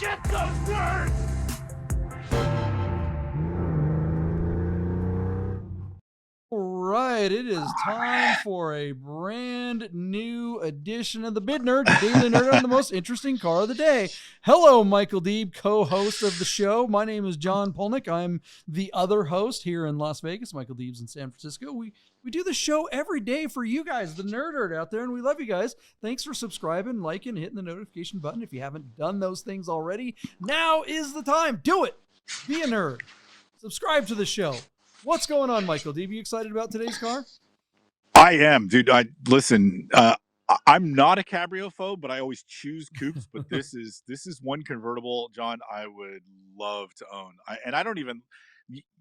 Get the word! All right, it is time for a brand new edition of the Bid Nerd, your daily nerd on the most interesting car of the day. Hello, Michael Deeb, co-host of the show. My name is John Polnik. I'm the other host here in Las Vegas. Michael Deeb's in San Francisco. We do the show every day for you guys, the nerd out there, and we love you guys. Thanks for subscribing, liking, hitting the notification button. If you haven't done those things already, now is the time. Do it. Be a nerd. Subscribe to the show. What's going on, Michael? Are you excited about today's car? I am, dude. Listen. I'm not a CabrioPhobe, but I always choose coupes. But this is one convertible, John, I would love to own.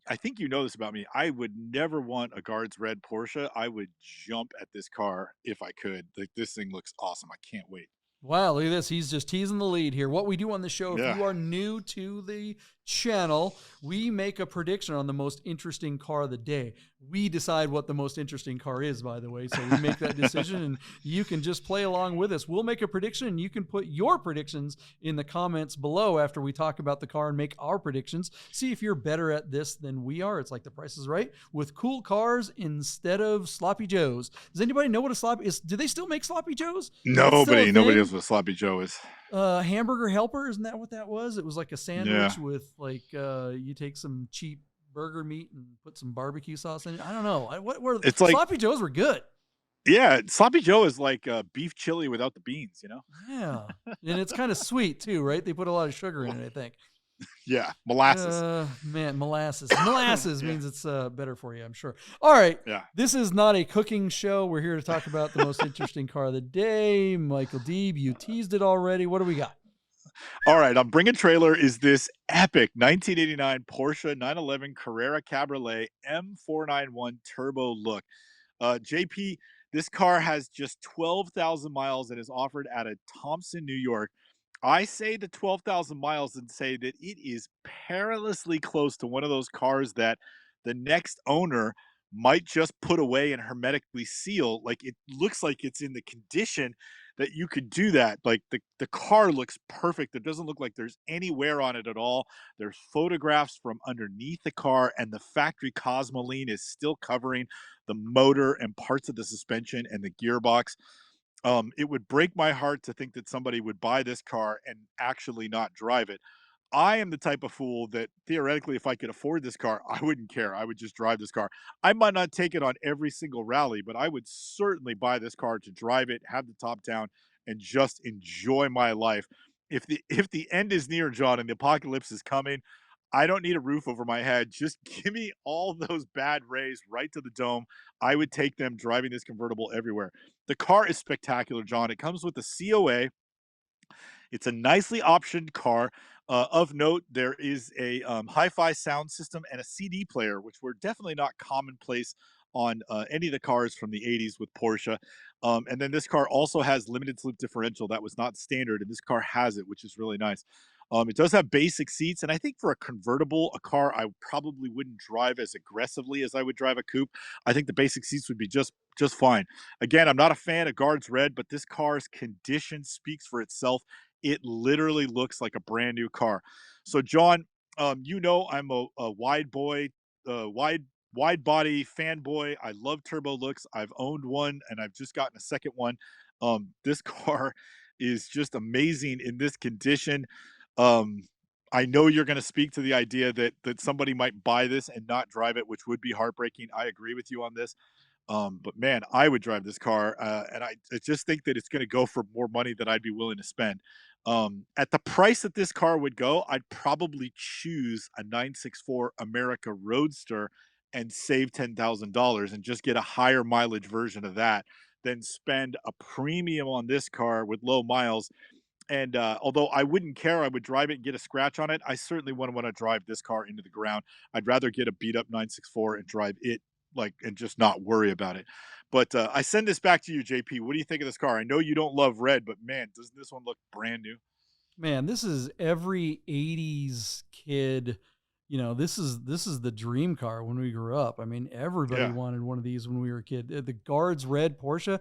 I think you know this about me. I would never want a Guards Red Porsche. I would jump at this car if I could. Like, this thing looks awesome. I can't wait. Wow, look at this. He's just teasing the lead here. What we do on the show, if you are new to the channel, we make a prediction on the most interesting car of the day. We decide what the most interesting car is, by the way. So we make that decision, and you can just play along with us. We'll make a prediction, and you can put your predictions in the comments below after we talk about the car and make our predictions. See if you're better at this than we are. It's like The Price is Right with cool cars instead of sloppy joes. Does anybody know what a sloppy is? Do they still make sloppy joes? Nobody knows what sloppy joe is. Hamburger helper, isn't that what that was? It was like a sandwich with like you take some cheap burger meat and put some barbecue sauce in it. I don't know. It's like sloppy joes were good. Yeah, sloppy joe is like beef chili without the beans, you know? Yeah, and it's kind of sweet too, right? They put a lot of sugar in it, I think. Yeah, molasses. Molasses means it's better for you, I'm sure. All right. Yeah. This is not a cooking show. We're here to talk about the most interesting car of the day. Michael Deeb, you teased it already. What do we got? All right, I'm bringing trailer is this epic 1989 Porsche 911 Carrera Cabriolet M491 turbo look. JP, this car has just 12,000 miles and is offered at a Thompson, New York. I say the 12,000 miles and say that it is perilously close to one of those cars that the next owner might just put away and hermetically seal. Like, it looks like it's in the condition that you could do that. Like, the car looks perfect. It doesn't look like there's any wear on it at all. There's photographs from underneath the car, and the factory Cosmoline is still covering the motor and parts of the suspension and the gearbox. It would break my heart to think that somebody would buy this car and actually not drive it. I am the type of fool that theoretically, if I could afford this car, I wouldn't care. I would just drive this car. I might not take it on every single rally, but I would certainly buy this car to drive it, have the top down, and just enjoy my life. If the end is near, John, and the apocalypse is coming, I don't need a roof over my head. Just give me all those bad rays right to the dome. I would take them driving this convertible everywhere. The car is spectacular, John. It comes with a COA. It's a nicely optioned car. Of note, there is a hi-fi sound system and a CD player, which were definitely not commonplace on any of the cars from the 80s with Porsche. And then this car also has limited slip differential. That was not standard, and this car has it, which is really nice. It does have basic seats, and I think for a convertible, a car I probably wouldn't drive as aggressively as I would drive a coupe. I think the basic seats would be just fine. Again, I'm not a fan of Guards Red, but this car's condition speaks for itself. It literally looks like a brand new car. So, John, I'm a wide boy, wide body fanboy. I love turbo looks. I've owned one, and I've just gotten a second one. This car is just amazing in this condition. I know you're going to speak to the idea that somebody might buy this and not drive it, which would be heartbreaking. I agree with you on this. But man, I would drive this car, and I just think that it's going to go for more money than I'd be willing to spend. At the price that this car would go, I'd probably choose a 964 America Roadster and save $10,000 and just get a higher mileage version of that than spend a premium on this car with low miles. And although I wouldn't care, I would drive it and get a scratch on it. I certainly wouldn't want to drive this car into the ground. I'd rather get a beat up 964 and drive it and just not worry about it. But I send this back to you, JP. What do you think of this car? I know you don't love red, but man, doesn't this one look brand new? Man, this is every 80s kid. You know, this is the dream car when we grew up. I mean, everybody wanted one of these when we were a kid. The Guards Red Porsche.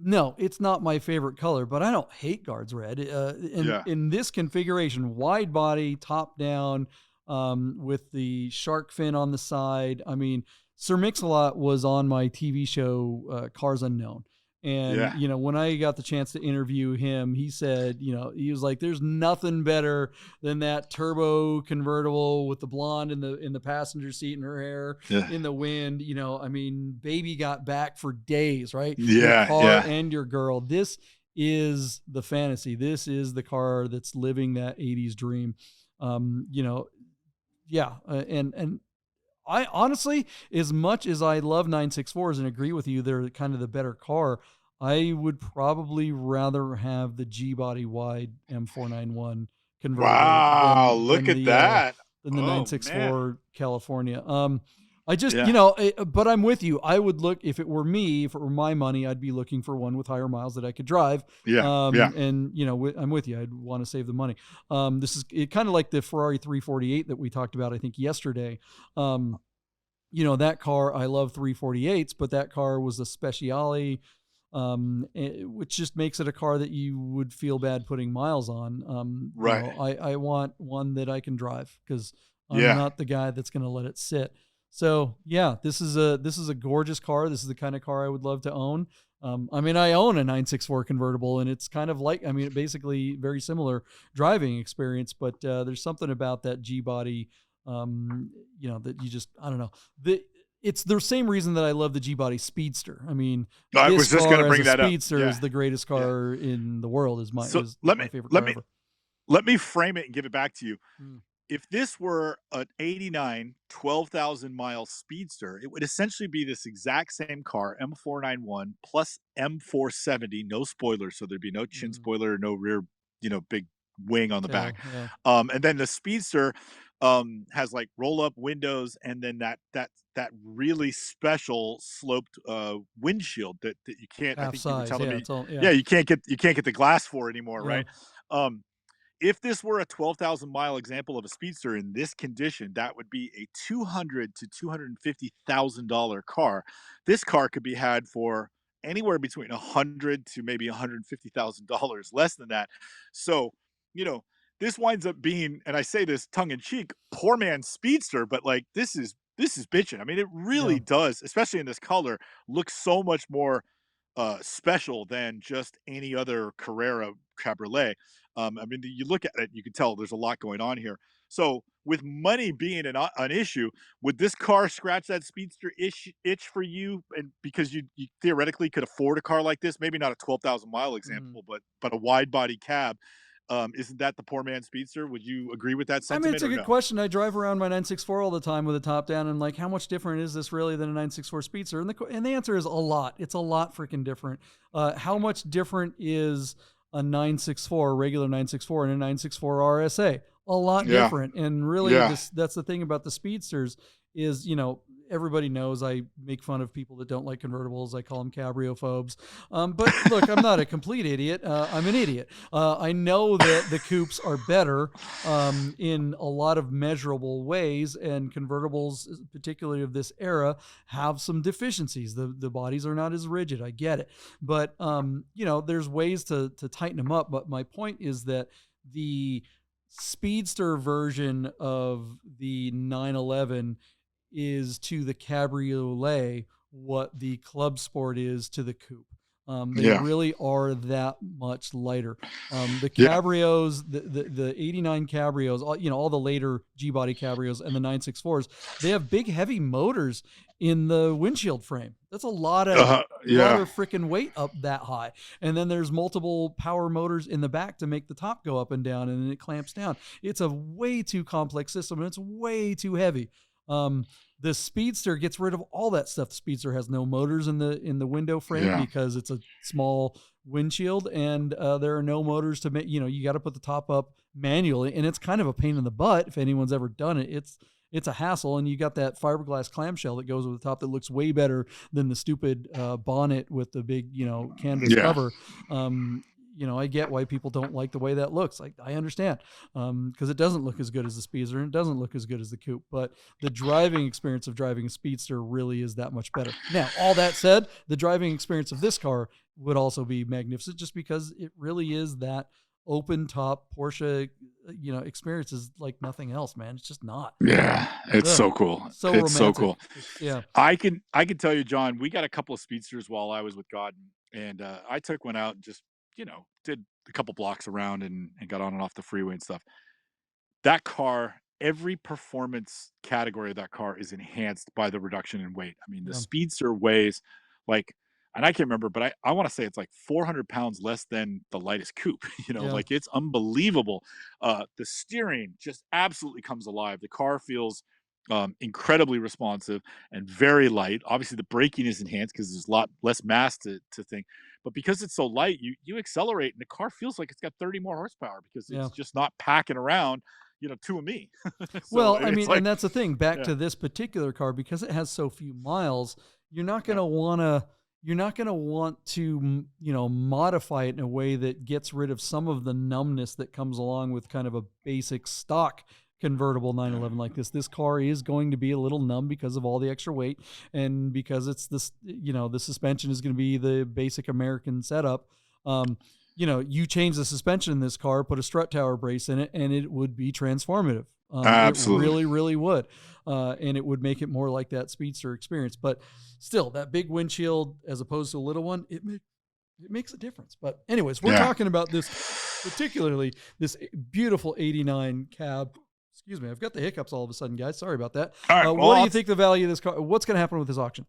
No, it's not my favorite color, but I don't hate guards red. Yeah. In this configuration, wide body, top down, with the shark fin on the side. I mean, Sir Mix-a-Lot was on my TV show, Cars Unknown. And, Yeah. when I got the chance to interview him, he said, he was like, there's nothing better than that turbo convertible with the blonde in the passenger seat and her hair Yeah. in the wind. I mean, baby got back for days, right? Your Yeah. car Yeah. and your girl. This is the fantasy. This is the car that's living that 80s dream. Yeah. And I honestly, as much as I love 964s and agree with you, they're kind of the better car. I would probably rather have the G body wide M491 convertible Wow. than Look at that. the Oh man. 964 California. I just, Yeah. but I'm with you. I would look, if it were me, if it were my money, I'd be looking for one with higher miles that I could drive. Yeah. Yeah. And I'm with you. I'd want to save the money. This is kind of like the Ferrari 348 that we talked about, I think yesterday. That car, I love 348s, but that car was a Speciale, which just makes it a car that you would feel bad putting miles on. Right. I want one that I can drive because I'm Yeah. not the guy that's going to let it sit. So yeah, this is a gorgeous car. This is the kind of car I would love to own. I mean, I own a 964 convertible, and it's kind of like, I mean, basically very similar driving experience, but there's something about that G body, that you just, I don't know. It's the same reason that I love the G body Speedster. I mean, I this was just going car to as bring a that up. Speedster Yeah. is the greatest Yeah. car in the world. So Is my favorite car ever. let me frame it and give it back to you. Mm, If this were an 89 12,000 mile speedster, it would essentially be this exact same car, M491 plus M470, no spoiler. So there'd be no chin mm, spoiler, no rear, big wing on the back. tail, yeah, And then the speedster has like roll up windows and then that really special sloped windshield that you can't, I half think you were size, telling yeah, me, it's all, yeah, yeah, you can't get the glass for anymore, yeah, right? Um, if this were a 12,000 mile example of a speedster in this condition, that would be a $200,000 to $250,000 car. This car could be had for anywhere between 100 to maybe $150,000, less than that. So, you know, this winds up being, and I say this tongue in cheek, poor man's speedster, but like this is bitching. I mean, it yeah. really does, especially in this color, look so much more special than just any other Carrera Cabriolet. I mean, you look at it, you can tell there's a lot going on here. So, with money being an issue, would this car scratch that speedster itch for you? And because you theoretically could afford a car like this, maybe not a 12,000 mile Mm. example, but a wide body cab. Isn't that the poor man speedster? Would you agree with that I mean, it's sentiment a or good no? question. I drive around my 964 all the time with a top down, and like, how much different is this really than a 964 Speedster? And the answer is a lot. It's a lot freaking different. How much different is a 964, a regular 964, and a 964 RSA? A lot Yeah, different. And really, yeah, that's the thing about the Speedsters is, everybody knows I make fun of people that don't like convertibles. I call them CabrioPhobes. But look, I'm not a complete idiot. I'm an idiot. I know that the coupes are better, in a lot of measurable ways, and convertibles, particularly of this era, have some deficiencies. The bodies are not as rigid. I get it, but there's ways to tighten them up. But my point is that the speedster version of the 911 is to the Cabriolet what the Club Sport is to the coupe. They yeah, really are that much lighter. The yeah. Cabrios, the 89 Cabrios, all the later G body Cabrios and the 964s, they have big heavy motors in the windshield frame. That's a lot Yeah, of freaking weight up that high. And then there's multiple power motors in the back to make the top go up and down, and then it clamps down. It's a way too complex system, and it's way too heavy. Um, the Speedster gets rid of all that stuff. The Speedster has no motors in the window frame yeah, because it's a small windshield, and there are no motors to make. You got to put the top up manually, and it's kind of a pain in the butt if anyone's ever done it. It's a hassle, and you got that fiberglass clamshell that goes with the top that looks way better than the stupid bonnet with the big canvas yeah, cover. Um, I get why people don't like the way that looks. Like, I understand, because it doesn't look as good as the Speedster, and it doesn't look as good as the coupe. But the driving experience of driving a Speedster really is that much better. Now, all that said, the driving experience of this car would also be magnificent, just because it really is that open top Porsche, experience is like nothing else, man. It's just not. Yeah, it's Ugh, so cool. so It's so romantic. cool. Yeah, I can tell you, John, we got a couple of speedsters while I was with God, and I took one out and just did a couple blocks around and got on and off the freeway and stuff. That car, every performance category of that car is enhanced by the reduction in weight. I mean, the yeah, Speedster weighs like, and I can't remember, but I want to say it's like 400 pounds less than the lightest coupe. yeah, Like it's unbelievable. The steering just absolutely comes alive. The car feels incredibly responsive and very light. Obviously, the braking is enhanced because there's a lot less mass to think. But because it's so light, you accelerate and the car feels like it's got 30 more horsepower because yeah. it's just not packing around two of me. So Well, I it's mean, and like, that's the thing. Back yeah, to this particular car, because it has so few miles, you're not yeah, gonna wanna you're not gonna want to modify it in a way that gets rid of some of the numbness that comes along with kind of a basic stock convertible 911 like this. This car is going to be a little numb because of all the extra weight, and because it's this, the suspension is going to be the basic American setup. Um, you change the suspension in this car, put a strut tower brace in it, and it would be transformative. It absolutely. really, really would. And it would make it more like that speedster experience. But still, that big windshield as opposed to a little one, it makes a difference. But anyways, we're Yeah. talking about this, particularly this beautiful 89 cab. Excuse me, I've got the hiccups all of a sudden, guys. Sorry about that. All right. Well, What do you think the value of this car? What's going to happen with this auction?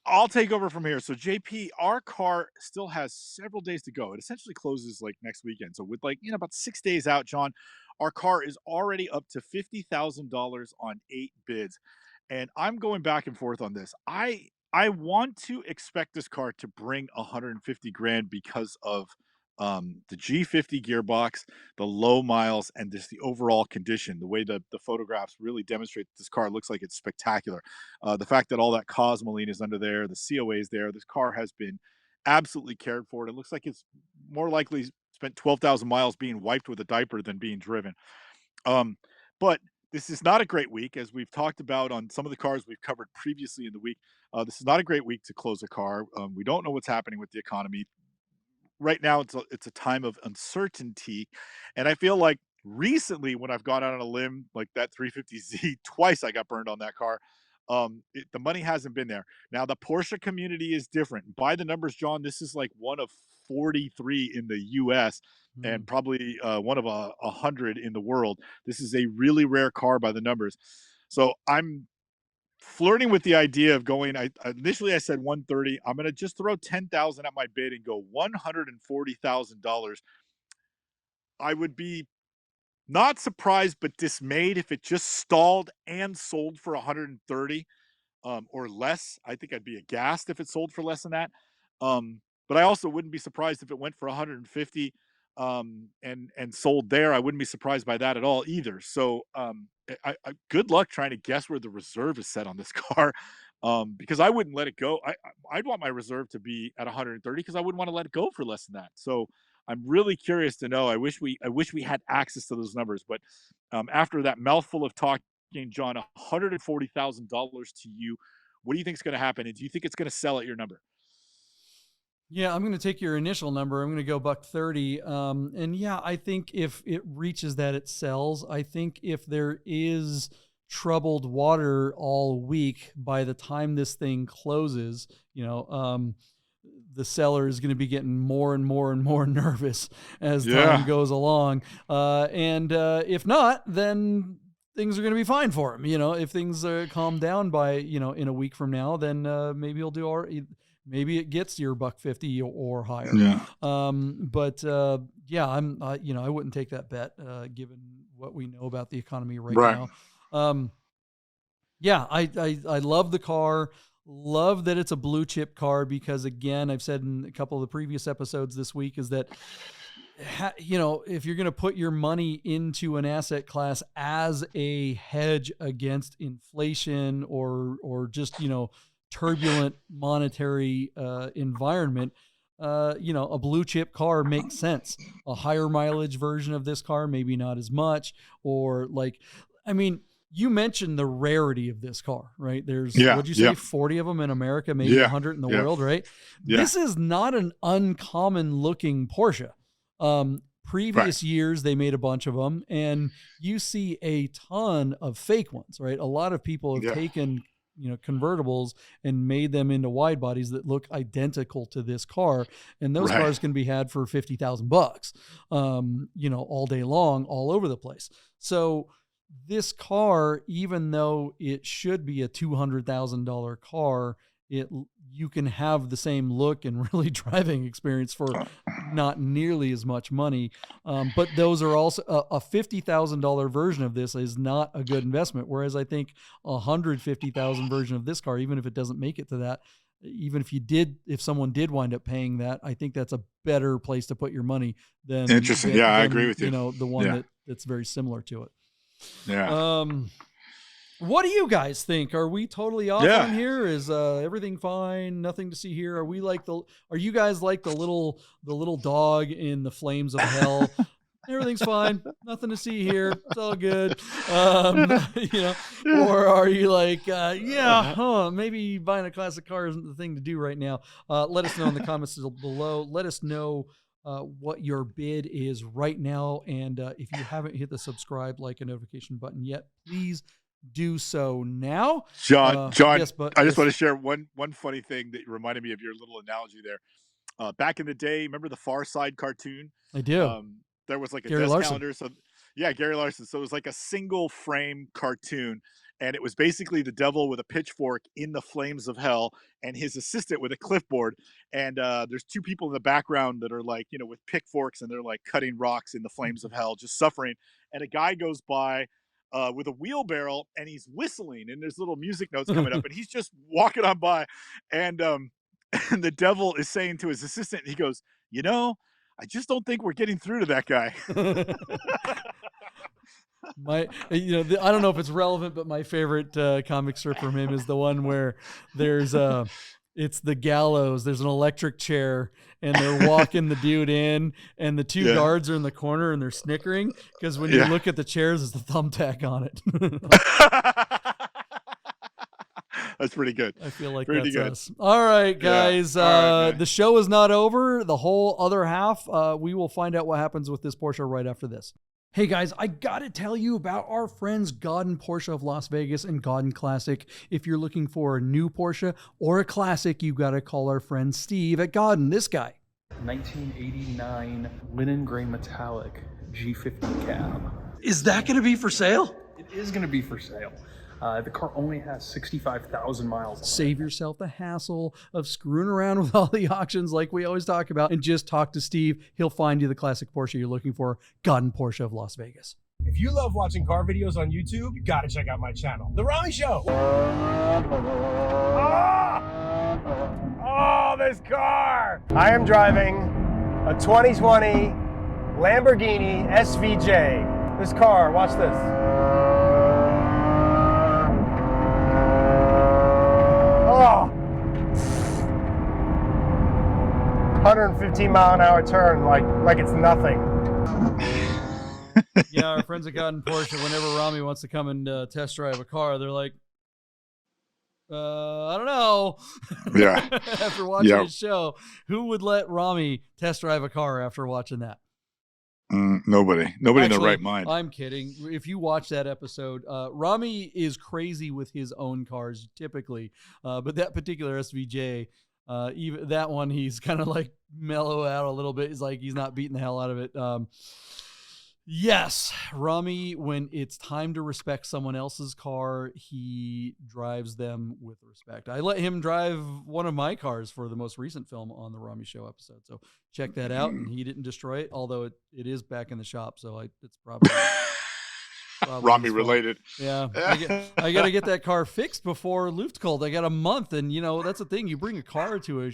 I'll take over from here. So JP, our car still has several days to go. It essentially closes like next weekend. So with like, about 6 days out, John, our car is already up to $50,000 on 8 bids. And I'm going back and forth on this. I want to expect this car to bring 150 grand because of the G50 gearbox, the low miles, and just the overall condition. The way the photographs really demonstrate that this car looks like it's spectacular. The fact that all that Cosmoline is under there, the COA is there. This car has been absolutely cared for. It looks like it's more likely spent 12,000 miles being wiped with a diaper than being driven. Um, but this is not a great week, as we've talked about on some of the cars we've covered previously in the week. This is not a great week to close a car. We don't know what's happening with the economy right now. It's a time of uncertainty, and I feel like recently when I've gone out on a limb like that 350Z, twice I got burned on that car. The money hasn't been there. Now the Porsche community is different. By the numbers, John, this is like one of 43 in the U.S. Hmm. and probably one of 100 in the world. This is a really rare car by the numbers. So I'm flirting with the idea of going. Initially I said 130. I'm going to just throw 10,000 at my bid and go $140,000. I would be not surprised but dismayed if it just stalled and sold for 130 or less. I think I'd be aghast if it sold for less than that. But I also wouldn't be surprised if it went for 150 and sold there. I wouldn't be surprised by that at all either. So good luck trying to guess where the reserve is set on this car. Because I wouldn't let it go. I'd want my reserve to be at 130 because I wouldn't want to let it go for less than that. So I'm really curious to know. I wish we had access to those numbers, but after that mouthful of talk, John, $140,000 to you. What do you think is going to happen? And do you think it's going to sell at your number? Yeah, I'm going to take your initial number. I'm going to go $130. And yeah, I think if it reaches that, it sells. I think if there is troubled water all week, by the time this thing closes, the seller is going to be getting more and more and more nervous as time Yeah, goes along. And if not, then things are going to be fine for him. If things calm down by, in a week from now, then maybe he'll do all right. Maybe it gets your $150 or higher. yeah, But yeah, I wouldn't take that bet given what we know about the economy right right. now. Um, yeah, I love the car. Love that it's a blue chip car because, again, I've said in a couple of the previous episodes this week is that, if you're going to put your money into an asset class as a hedge against inflation or just, turbulent monetary environment, a blue chip car makes sense. A higher mileage version of this car, maybe not as much, or like, I mean, you mentioned the rarity of this car, right? There's, Yeah, what'd you say, yeah, 40 of them in America, maybe yeah, 100 in the yeah, world, right? yeah. This is not an uncommon looking Porsche. Right. Previous years, they made a bunch of them, and you see a ton of fake ones, right? A lot of people have Yeah. taken, convertibles and made them into wide bodies that look identical to this car. And those Right. cars can be had for $50,000, all day long, all over the place. So this car, even though it should be a $200,000 car, you can have the same look and really driving experience for not nearly as much money. But those are also a $50,000 version of this is not a good investment. Whereas I think $150,000 version of this car, even if it doesn't make it to that, even if someone did wind up paying that, I think that's a better place to put your money Interesting. Yeah, I agree with you. The one that's very similar to it. Yeah. What do you guys think? Are we totally off Yeah. on here? Is everything fine? Nothing to see here? Are you guys like the little dog in the flames of hell? Everything's fine. Nothing to see here. It's all good. Or are you like, maybe buying a classic car isn't the thing to do right now. Let us know in the comments below. Let us know what your bid is right now. And if you haven't hit the subscribe, like, and notification button yet, please do so now. John, yes, I just want to share one funny thing that reminded me of your little analogy there. Back in the day, remember the Far Side cartoon? I do. There was like a Gary desk Larson. calendar. So yeah, Gary Larson. So it was like a single frame cartoon. And it was basically the devil with a pitchfork in the flames of hell and his assistant with a clipboard. And there's two people in the background that are like, with pitchforks, and they're like cutting rocks in the flames of hell, just suffering. And a guy goes by with a wheelbarrow, and he's whistling, and there's little music notes coming up, and he's just walking on by. And and the devil is saying to his assistant, he goes, I just don't think we're getting through to that guy. I don't know if it's relevant, but my favorite comic strip from him is the one where there's it's the gallows. There's an electric chair, and they're walking the dude in, and the two guards are in the corner, and they're snickering because when you look at the chairs, there's the thumbtack on it. That's pretty good. I feel like pretty that's good. us. All right, guys. All right, the show is not over. The whole other half, we will find out what happens with this Porsche right after this. Hey guys, I gotta tell you about our friends Godden Porsche of Las Vegas and Godden Classic. If you're looking for a new Porsche or a classic, you gotta call our friend Steve at Godden, this guy. 1989 linen gray metallic G50 cab. Is that gonna be for sale? It is gonna be for sale. The car only has 65,000 miles. Save yourself the hassle of screwing around with all the auctions like we always talk about, and just talk to Steve. He'll find you the classic Porsche you're looking for. Godden Porsche of Las Vegas. If you love watching car videos on YouTube, you gotta check out my channel, The Rami Show. Oh, this car! I am driving a 2020 Lamborghini SVJ. This car, watch this. Oh! 115 mile an hour turn, like it's nothing. Yeah, our friends at Godden Porsche, whenever Rami wants to come and test drive a car, they're like, I don't know. Yeah. After watching his show, who would let Rami test drive a car after watching that? Nobody Actually, in their right mind. I'm kidding. If you watch that episode, Rami is crazy with his own cars typically, but that particular SVJ, even that one, he's kind of like mellow out a little bit. He's like, he's not beating the hell out of it. Yes, Rami, when it's time to respect someone else's car, he drives them with respect. I let him drive one of my cars for the most recent film on the Rami Show episode. So check that out. And he didn't destroy it, although it is back in the shop. So it's probably Rami related. Yeah. I got to get that car fixed before Luftkult. I got a month. And, that's the thing. You bring a car to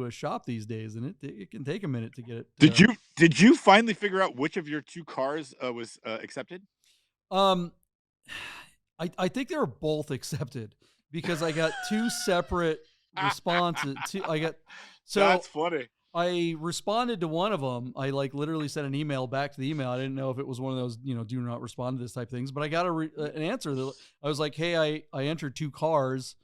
a shop these days, and it can take a minute to get it. Did you finally figure out which of your two cars was accepted? I think they were both accepted because I got two separate responses. So that's funny. I responded to one of them. I like literally sent an email back to the email. I didn't know if it was one of those, do not respond to this type things, but I got an answer. I was like, hey, I entered 2 cars.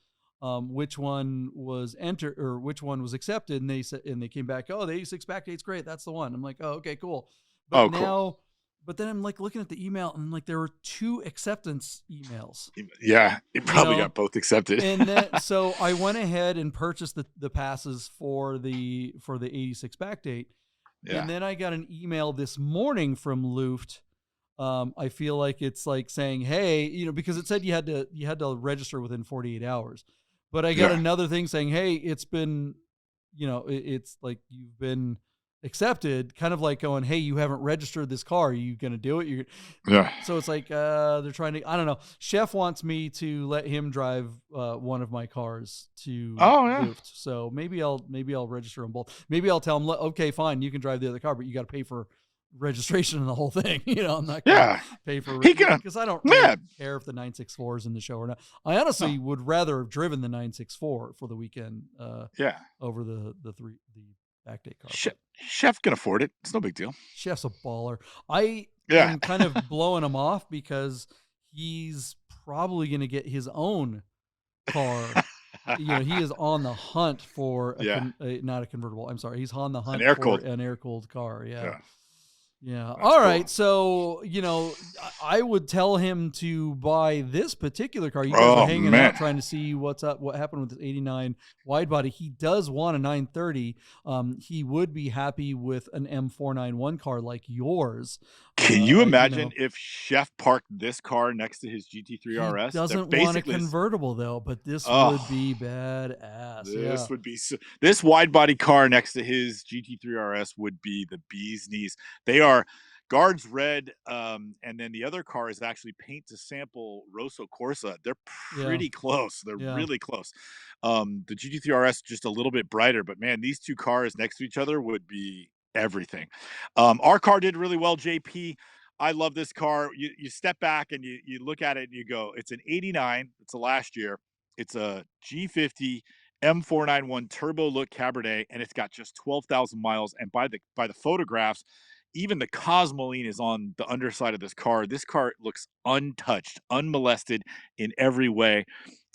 Which one was entered or which one was accepted? And they said, and they came back, oh, the 86 backdate's great. That's the one. I'm like, oh, okay, cool. But cool. But then I'm like looking at the email and like there were 2 acceptance emails. Yeah, it probably got both accepted. And then, so I went ahead and purchased the passes for the 86 backdate. Yeah. And then I got an email this morning from Luft. I feel like it's like saying, hey, because it said you had to register within 48 hours. But I got another thing saying, hey, it's been, it's like you've been accepted, kind of like going, hey, you haven't registered this car. Are you going to do it? So it's like they're trying to, I don't know. Chef wants me to let him drive one of my cars to Luft. So maybe I'll register them both. Maybe I'll tell him, okay, fine, you can drive the other car, but you got to pay for registration and the whole thing. I'm not gonna pay for because I don't really care if the 964 is in the show or not. I honestly would rather have driven the 964 for the weekend over the backdate car. Chef can afford it. It's no big deal. Chef's a baller. I am kind of blowing him off because he's not going to get his own car. He is on the hunt for not a convertible. I'm sorry. He's on the hunt for an air-cooled car. Yeah. All right. So, I would tell him to buy this particular car. You guys are hanging out trying to see what happened with this 89 wide body. He does want a 930. He would be happy with an M491 car like yours. Can you imagine if Chef parked this car next to his GT3 RS? He doesn't want a convertible though, but this would be badass. This would be this wide body car next to his GT3 RS would be the bee's knees. They are guards red, and then the other car is actually paint to sample Rosso Corsa. They're pretty close. They're really close. The GT3 RS just a little bit brighter, but man, these 2 cars next to each other would be everything. Our car did really well, JP. I love this car. You step back and you look at it and you go, it's an 89. It's a last year. It's a G50 M491 turbo look Cabriolet, and it's got just 12,000 miles. And by the photographs, even the Cosmoline is on the underside of this car. This car looks untouched, unmolested in every way.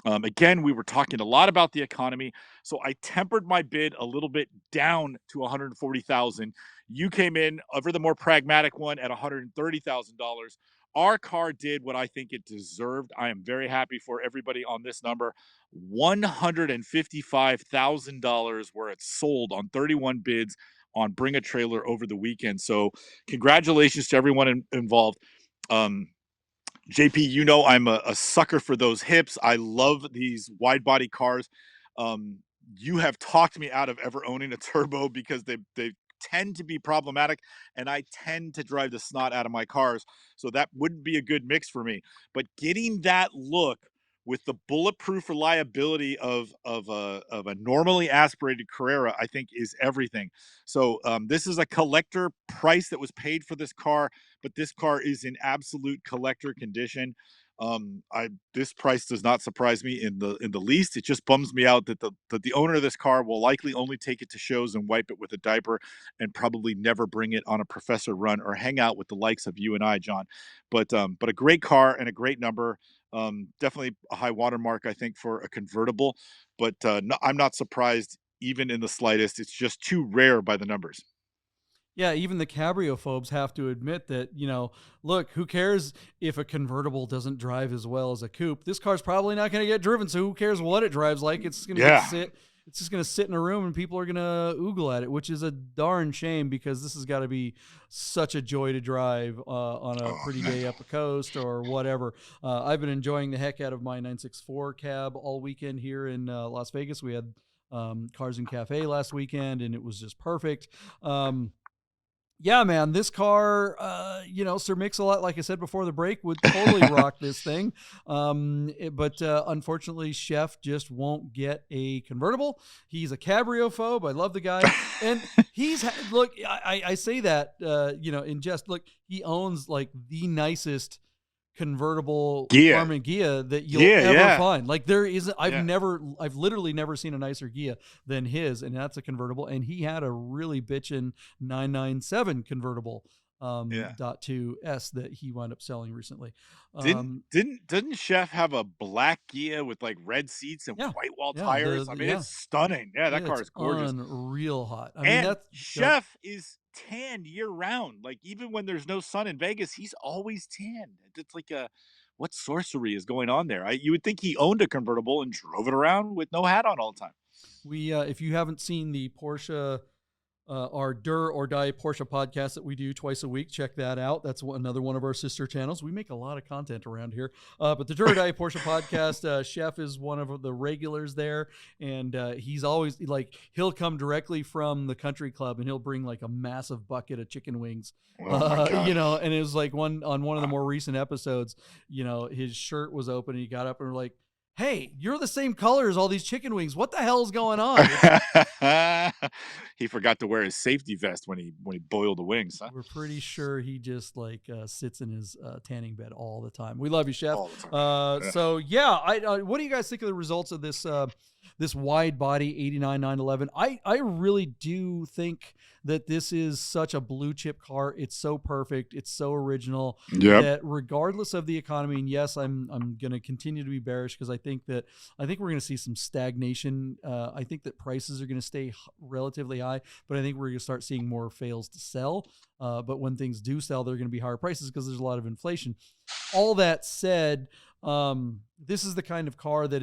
Again, we were talking a lot about the economy, so I tempered my bid a little bit down to $140,000. You came in over the more pragmatic one at $130,000. Our car did what I think it deserved. I am very happy for everybody on this number. $155,000 where it's sold on 31 bids on Bring a Trailer over the weekend. So congratulations to everyone involved. JP, I'm a sucker for those hips. I love these wide body cars. You have talked me out of ever owning a turbo because they tend to be problematic, and I tend to drive the snot out of my cars. So that wouldn't be a good mix for me. But getting that look with the bulletproof reliability of a normally aspirated Carrera, I think is everything. So this is a collector price that was paid for this car, but this car is in absolute collector condition. This price does not surprise me in the least. It just bums me out that the owner of this car will likely only take it to shows and wipe it with a diaper and probably never bring it on a professor run or hang out with the likes of you and I, John. But a great car and a great number. Definitely a high watermark, I think, for a convertible, but no, I'm not surprised even in the slightest. It's just too rare by the numbers. Yeah, even the CabrioPhobes have to admit that, look, who cares if a convertible doesn't drive as well as a coupe? This car's probably not going to get driven, so who cares what it drives like? It's going to sit. It's just going to sit in a room and people are going to oogle at it, which is a darn shame because this has got to be such a joy to drive on a pretty day up a coast or whatever. I've been enjoying the heck out of my 964 cab all weekend here in Las Vegas. We had Cars and Cafe last weekend and it was just perfect. Yeah, man, this car, Sir Mix-a-Lot, like I said before the break, would totally rock this thing. But unfortunately, Chef just won't get a convertible. He's a CabrioPhobe. I love the guy. And look, I say that, in jest, look, he owns like the nicest convertible Ghia. Harman Ghia that you'll ever find. Like there isn't, I've literally never seen a nicer Ghia than his, and that's a convertible. And he had a really bitchin' 997 convertible .2S that he wound up selling recently. Didn't Chef have a black Ghia with like red seats and white wall tires? I mean, it's stunning. Yeah, that car is gorgeous. Unreal hot. I mean, that's Chef is tanned year round. Like even when there's no sun in Vegas, he's always tanned. It's like what sorcery is going on there? You would think he owned a convertible and drove it around with no hat on all the time. We, if you haven't seen the Porsche, our Dur or Die Porsche podcast that we do twice a week, check that out. That's another one of our sister channels. We make a lot of content around here. But the Dur or Die Porsche podcast, Chef is one of the regulars there. And he's always like, he'll come directly from the country club and he'll bring like a massive bucket of chicken wings. You know, and it was like on one of the more recent episodes, you know, his shirt was open and he got up and we're like, hey, you're the same color as all these chicken wings. What the hell is going on? He forgot to wear his safety vest when he boiled the wings. Huh? We're pretty sure he just like sits in his tanning bed all the time. We love you, Chef. So yeah, what do you guys think of the results of this this wide body 89 911? I really do think that this is such a blue chip car. It's so perfect. It's so original that regardless of the economy, and yes, I'm going to continue to be bearish because I think we're going to see some stagnation. I think that prices are going to stay relatively high, but I think we're going to start seeing more fails to sell. But when things do sell, they're going to be higher prices because there's a lot of inflation. All that said, this is the kind of car that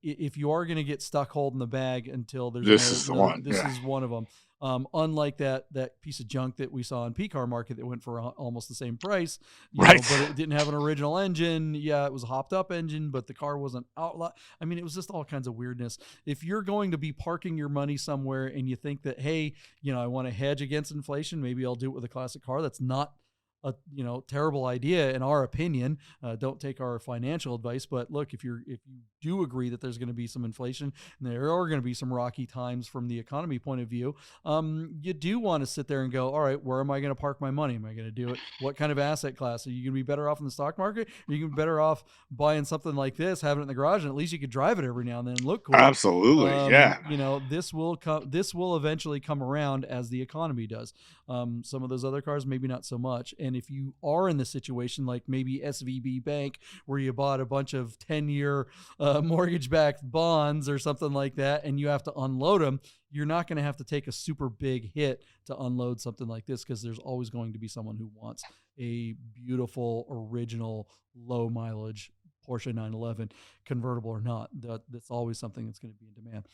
if you are going to get stuck holding the bag until there's this is one of them. Unlike that piece of junk that we saw in P-Car Market that went for almost the same price, you know, but it didn't have an original engine. Yeah, it was a hopped up engine, but the car wasn't out. I mean, it was just all kinds of weirdness. If you're going to be parking your money somewhere and you think that, hey, you know, I want to hedge against inflation, maybe I'll do it with a classic car. That's not a terrible idea in our opinion. Don't take our financial advice, but look, if you do agree that there's going to be some inflation and there are going to be some rocky times from the economy point of view, you do want to sit there and go, all right, where am I going to park my money? Am I going to do it? What kind of asset class? Are you going to be better off in the stock market? Or are you going to be better off buying something like this, having it in the garage, and at least you could drive it every now and then and look cool? Absolutely. You know, this will eventually come around as the economy does. Some of those other cars, maybe not so much. And if you are in the situation like maybe SVB Bank, where you bought a bunch of 10-year mortgage-backed bonds or something like that, and you have to unload them, you're not going to have to take a super big hit to unload something like this because there's always going to be someone who wants a beautiful, original, low mileage Porsche 911, convertible or not. That's always something that's going to be in demand.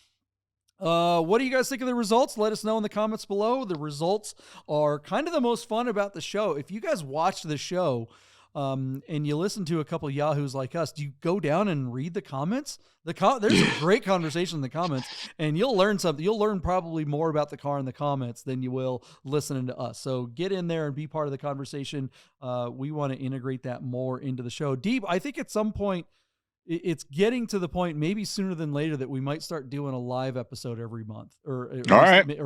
What do you guys think of the results? Let us know in the comments below. The results are kind of the most fun about the show. If you guys watched the show and you listen to a couple of yahoos like us, do you go down and read the comments? There's a great conversation in the comments, and you'll learn something. You'll learn probably more about the car in the comments than you will listening to us. So get in there and be part of the conversation. We want to integrate that more into the show. Deeb, I think at some point, it's getting to the point, maybe sooner than later, that we might start doing a live episode every month or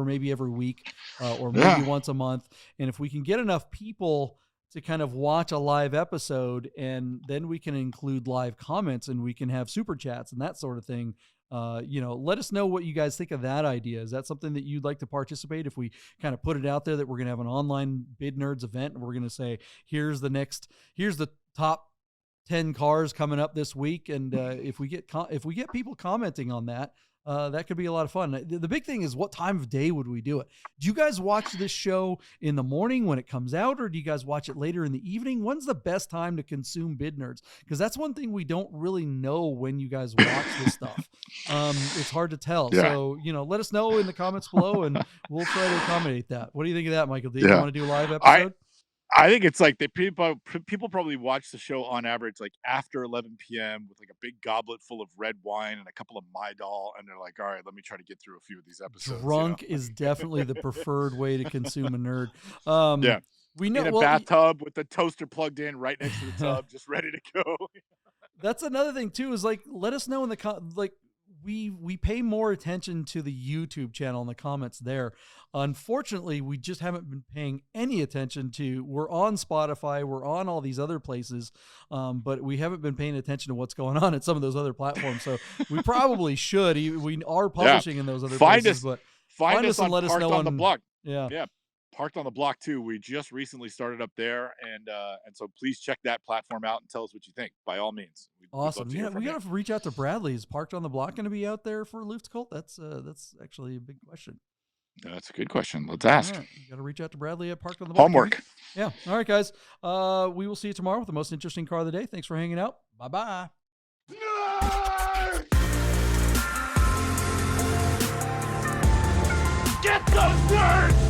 maybe every week or maybe once a month. And if we can get enough people to kind of watch a live episode, and then we can include live comments and we can have super chats and that sort of thing. Let us know what you guys think of that idea. Is that something that you'd like to participate? If we kind of put it out there that we're going to have an online Bid Nerds event and we're going to say, here's the top 10 cars coming up this week, and if we get people commenting on that, that could be a lot of fun. The big thing is, what time of day would we do it? Do you guys watch this show in the morning when it comes out, or do you guys watch it later in the evening? When's the best time to consume Bid Nerds? Because that's one thing we don't really know when you guys watch this stuff. It's hard to tell. Yeah. So, let us know in the comments below, and we'll try to accommodate that. What do you think of that, Michael? Do you want to do a live episode? I think it's like people probably watch the show on average like after 11 p.m. with like a big goblet full of red wine and a couple of Maidol, and they're like, all right, let me try to get through a few of these episodes. Drunk is definitely the preferred way to consume a nerd. We know in a bathtub with the toaster plugged in right next to the tub, just ready to go. That's another thing too, is like, let us know in the we pay more attention to the YouTube channel and the comments there. Unfortunately, we just haven't been paying any attention to. We're on Spotify, we're on all these other places, but we haven't been paying attention to what's going on at some of those other platforms. So we probably should. We are publishing in those other places, but find us and on let us Parked know on the Block. Yeah. Parked on the Block too. We just recently started up there, and so please check that platform out and tell us what you think. By all means. Awesome. Yeah, we got to reach out to Bradley. Is Parked on the Block going to be out there for Luft's Cult? That's actually a big question. That's a good question. Let's ask. Right. You got to reach out to Bradley at Parked on the Block. Homework. Yeah. All right, guys. We will see you tomorrow with the most interesting car of the day. Thanks for hanging out. Bye-bye. Get those nerds!